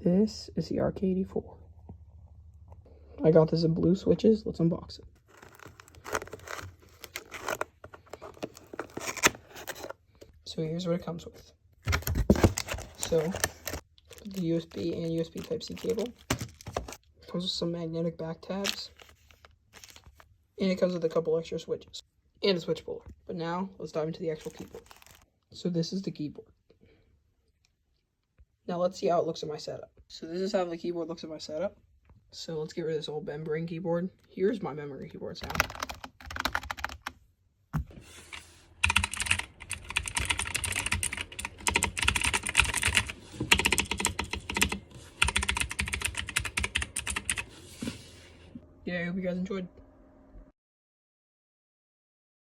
This is the RK84. I got this in blue switches. Let's unbox it. So here's what it comes with. So the USB and USB Type-C cable. It comes with some magnetic back tabs. And it comes with a couple extra switches. And a switch puller. But now, let's dive into the actual keyboard. So this is the keyboard. Now let's see how it looks in my setup. So this is how the keyboard looks in my setup. So let's get rid of this old membrane keyboard. Here's my memory keyboard sound. Yeah, I hope you guys enjoyed.